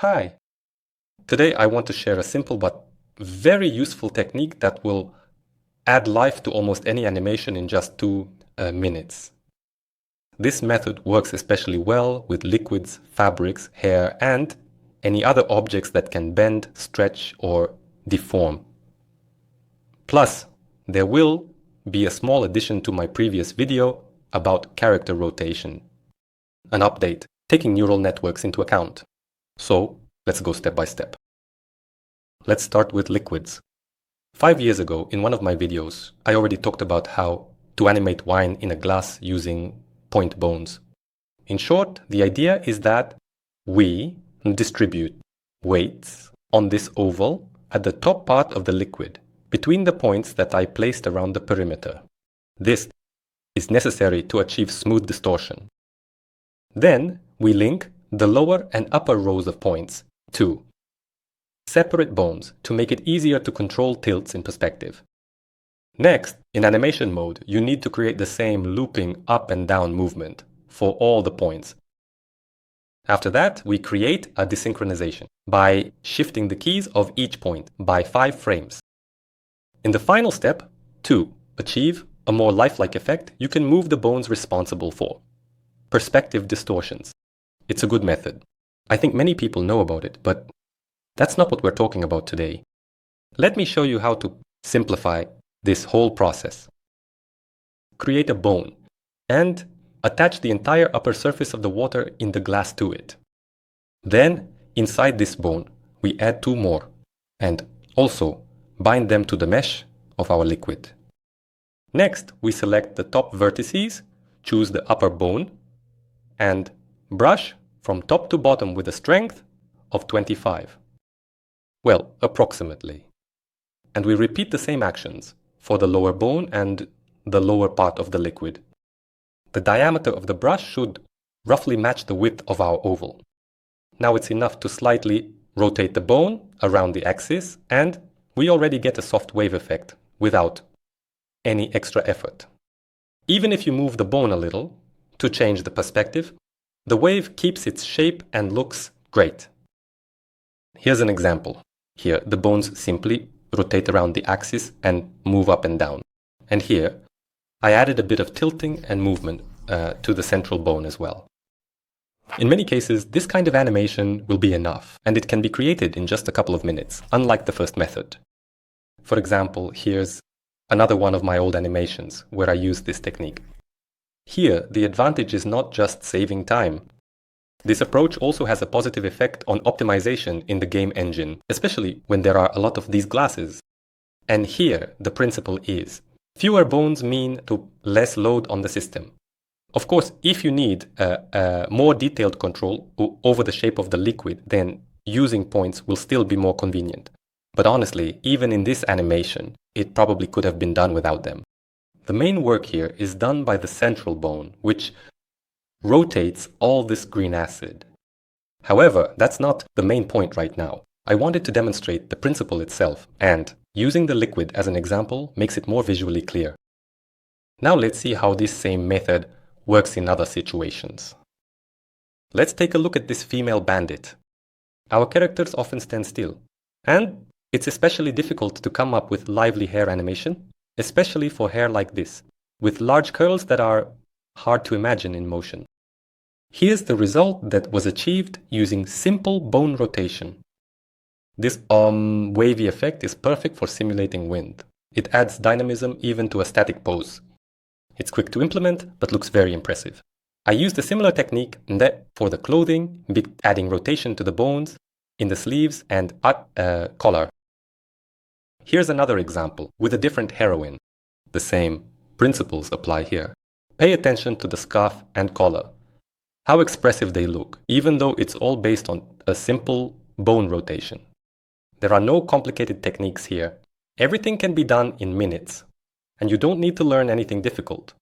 Hi! Today I want to share a simple but very useful technique that will add life to almost any animation in just 2 minutes. This method works especially well with liquids, fabrics, hair, and any other objects that can bend, stretch, or deform. Plus, there will be a small addition to my previous video about character rotation, an update taking neural networks into account. So, let's go step by step. Let's start with liquids. 5 years ago, in one of my videos, I already talked about how to animate wine in a glass using point bones. In short, the idea is that we distribute weights on this oval at the top part of the liquid, between the points that I placed around the perimeter. This is necessary to achieve smooth distortion. Then we link the lower and upper rows of points to separate bones to make it easier to control tilts in perspective. Next, in animation mode, you need to create the same looping up and down movement for all the points. After that, we create a desynchronization by shifting the keys of each point by 5 frames. In the final step, to achieve a more lifelike effect, you can move the bones responsible for perspective distortions. It's a good method. I think many people know about it, but that's not what we're talking about today. Let me show you how to simplify this whole process. Create a bone and attach the entire upper surface of the water in the glass to it. Then, inside this bone, we add 2 more and also bind them to the mesh of our liquid. Next, we select the top vertices, choose the upper bone, and brush from top to bottom with a strength of 25. Well, approximately. And we repeat the same actions for the lower bone and the lower part of the liquid. The diameter of the brush should roughly match the width of our oval. Now it's enough to slightly rotate the bone around the axis, and we already get a soft wave effect without any extra effort. Even if you move the bone a little to change the perspective, the wave keeps its shape and looks great. Here's an example. Here, the bones simply rotate around the axis and move up and down. And here, I added a bit of tilting and movement to the central bone as well. In many cases, this kind of animation will be enough, and it can be created in just a couple of minutes, unlike the first method. For example, here's another one of my old animations where I used this technique. Here, the advantage is not just saving time. This approach also has a positive effect on optimization in the game engine, especially when there are a lot of these glasses. And here, the principle is, fewer bones mean to less load on the system. Of course, if you need a more detailed control over the shape of the liquid, then using points will still be more convenient. But honestly, even in this animation, it probably could have been done without them. The main work here is done by the central bone, which rotates all this green acid. However, that's not the main point right now. I wanted to demonstrate the principle itself, and using the liquid as an example makes it more visually clear. Now let's see how this same method works in other situations. Let's take a look at this female bandit. Our characters often stand still, and it's especially difficult to come up with lively hair animation, especially for hair like this, with large curls that are hard to imagine in motion. Here's the result that was achieved using simple bone rotation. This wavy effect is perfect for simulating wind. It adds dynamism even to a static pose. It's quick to implement, but looks very impressive. I used a similar technique for the clothing, adding rotation to the bones, in the sleeves and collar. Here's another example with a different heroine. The same principles apply here. Pay attention to the scarf and collar. How expressive they look, even though it's all based on a simple bone rotation. There are no complicated techniques here. Everything can be done in minutes, and you don't need to learn anything difficult.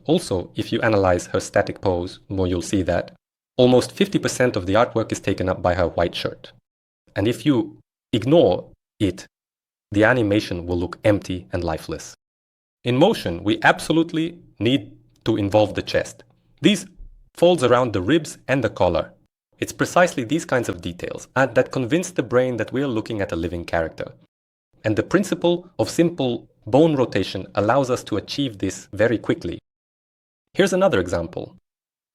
Also, if you analyze her static pose, well, you'll see that almost 50% of the artwork is taken up by her white shirt. And if you ignore it, the animation will look empty and lifeless. In motion, we absolutely need to involve the chest. These folds around the ribs and the collar. It's precisely these kinds of details that convince the brain that we are looking at a living character. And the principle of simple bone rotation allows us to achieve this very quickly. Here's another example.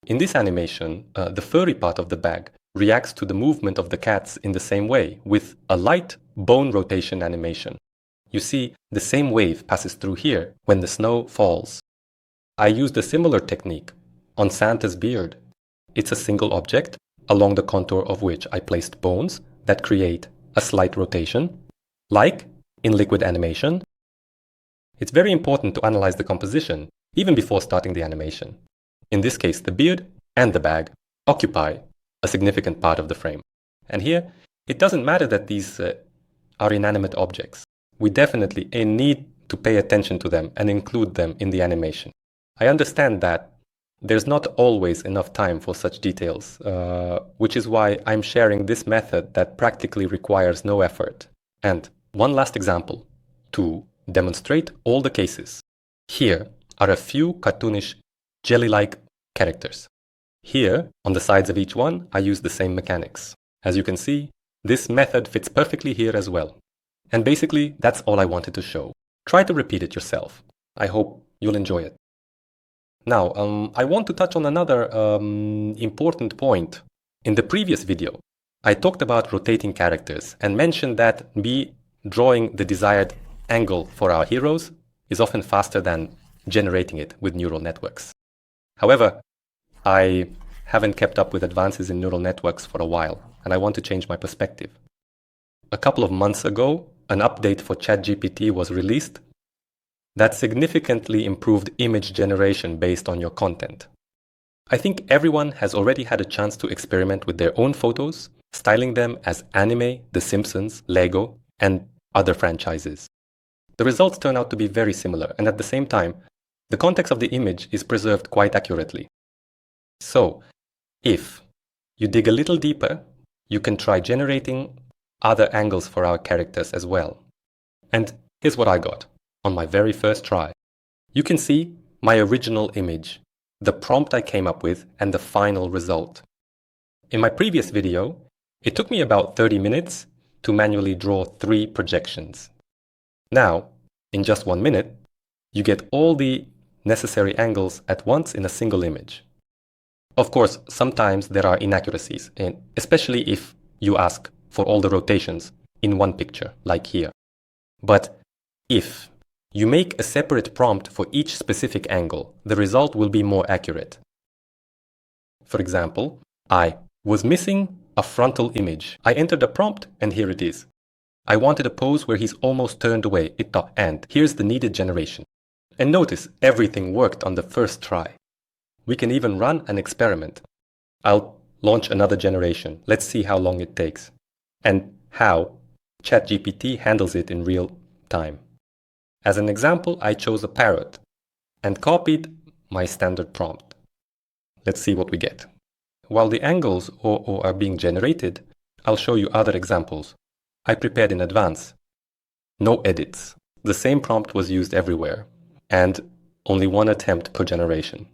In this animation, the furry part of the bag reacts to the movement of the cats in the same way, with a light bone rotation animation. You see, the same wave passes through here when the snow falls. I used a similar technique on Santa's beard. It's a single object, along the contour of which I placed bones that create a slight rotation, like in liquid animation. It's very important to analyze the composition, even before starting the animation. In this case, the beard and the bag occupy a significant part of the frame. And here, it doesn't matter that these are inanimate objects. We definitely need to pay attention to them and include them in the animation. I understand that there's not always enough time for such details, which is why I'm sharing this method that practically requires no effort. And one last example to demonstrate all the cases. Here are a few cartoonish jelly-like characters. Here, on the sides of each one, I use the same mechanics. As you can see, this method fits perfectly here as well. And basically, that's all I wanted to show. Try to repeat it yourself. I hope you'll enjoy it. Now, I want to touch on another important point. In the previous video, I talked about rotating characters and mentioned that me drawing the desired angle for our heroes is often faster than generating it with neural networks. However, I haven't kept up with advances in neural networks for a while, and I want to change my perspective. A couple of months ago, an update for ChatGPT was released that significantly improved image generation based on your content. I think everyone has already had a chance to experiment with their own photos, styling them as anime, The Simpsons, Lego, and other franchises. The results turn out to be very similar, and at the same time, the context of the image is preserved quite accurately. So, if you dig a little deeper, you can try generating other angles for our characters as well. And here's what I got on my very first try. You can see my original image, the prompt I came up with, and the final result. In my previous video, it took me about 30 minutes to manually draw 3 projections. Now, in just 1 minute, you get all the necessary angles at once in a single image. Of course, sometimes there are inaccuracies, and especially if you ask for all the rotations in one picture, like here. But if you make a separate prompt for each specific angle, the result will be more accurate. For example, I was missing a frontal image. I entered a prompt, and here it is. I wanted a pose where he's almost turned away, and here's the needed generation. And notice, everything worked on the first try. We can even run an experiment. I'll launch another generation. Let's see how long it takes, and how ChatGPT handles it in real time. As an example, I chose a parrot and copied my standard prompt. Let's see what we get. While the angles are being generated, I'll show you other examples I prepared in advance. No edits. The same prompt was used everywhere, and only one attempt per generation.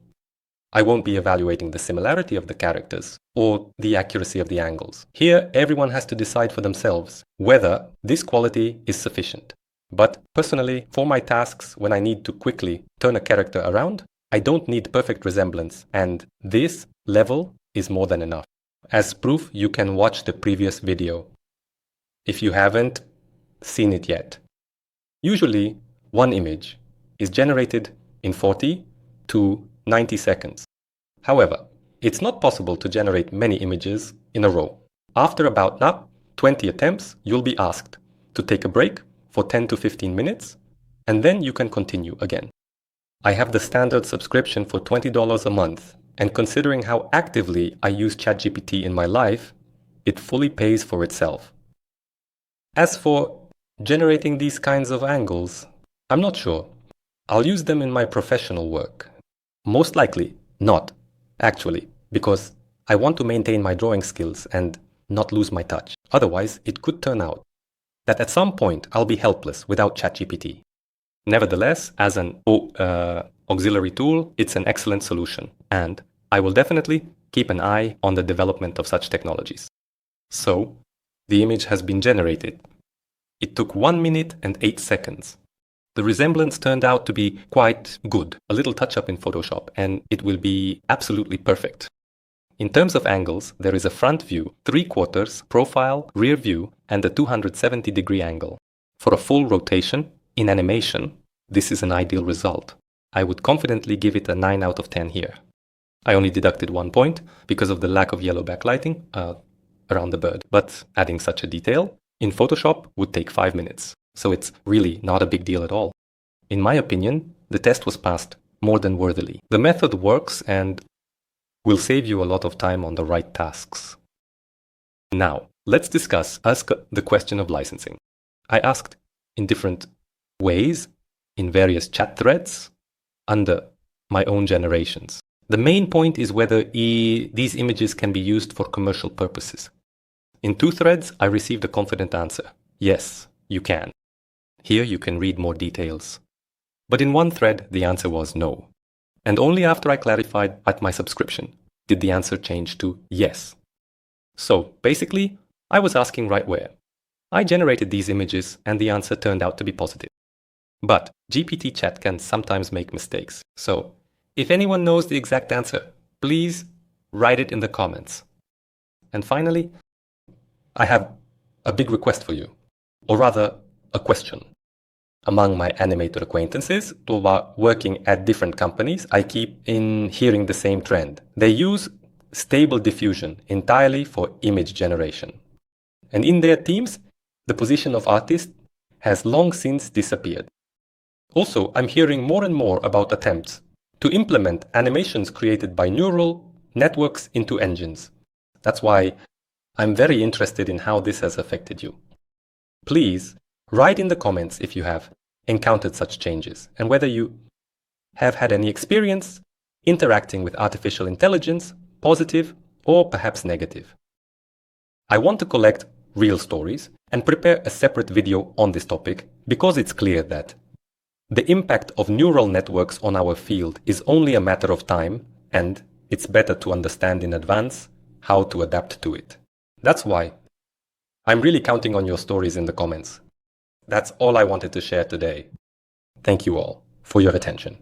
I won't be evaluating the similarity of the characters or the accuracy of the angles. Here, everyone has to decide for themselves whether this quality is sufficient. But personally, for my tasks, when I need to quickly turn a character around, I don't need perfect resemblance, and this level is more than enough. As proof, you can watch the previous video if you haven't seen it yet. Usually, one image is generated in 40 to 90 seconds. However, it's not possible to generate many images in a row. After about 20 attempts, you'll be asked to take a break for 10 to 15 minutes, and then you can continue again. I have the standard subscription for $20 a month, and considering how actively I use ChatGPT in my life, it fully pays for itself. As for generating these kinds of angles, I'm not sure. I'll use them in my professional work. Most likely not, actually, because I want to maintain my drawing skills and not lose my touch. Otherwise, it could turn out that at some point I'll be helpless without ChatGPT. Nevertheless, as an auxiliary tool, it's an excellent solution, and I will definitely keep an eye on the development of such technologies. So, the image has been generated. It took 1 minute and 8 seconds. The resemblance turned out to be quite good. A little touch-up in Photoshop and it will be absolutely perfect. In terms of angles, there is a front view, 3/4, profile, rear view, and a 270-degree angle. For a full rotation, in animation, this is an ideal result. I would confidently give it a 9 out of 10 here. I only deducted 1 point because of the lack of yellow backlighting around the bird. But adding such a detail in Photoshop would take 5 minutes. So it's really not a big deal at all. In my opinion, the test was passed more than worthily. The method works and will save you a lot of time on the right tasks. Now, let's ask the question of licensing. I asked in different ways, in various chat threads, under my own generations. The main point is whether these images can be used for commercial purposes. In 2 threads, I received a confident answer. Yes, you can. Here you can read more details. But in 1 thread, the answer was no. And only after I clarified at my subscription did the answer change to yes. So basically, I was asking right where. I generated these images and the answer turned out to be positive. But GPT chat can sometimes make mistakes. So if anyone knows the exact answer, please write it in the comments. And finally, I have a big request for you, or rather a question. Among my animator acquaintances who are working at different companies, I keep hearing the same trend. They use stable diffusion entirely for image generation. And in their teams, the position of artist has long since disappeared. Also, I'm hearing more and more about attempts to implement animations created by neural networks into engines. That's why I'm very interested in how this has affected you. Please write in the comments if you have encountered such changes and whether you have had any experience interacting with artificial intelligence, positive or perhaps negative. I want to collect real stories and prepare a separate video on this topic because it's clear that the impact of neural networks on our field is only a matter of time, and it's better to understand in advance how to adapt to it. That's why I'm really counting on your stories in the comments. That's all I wanted to share today. Thank you all for your attention.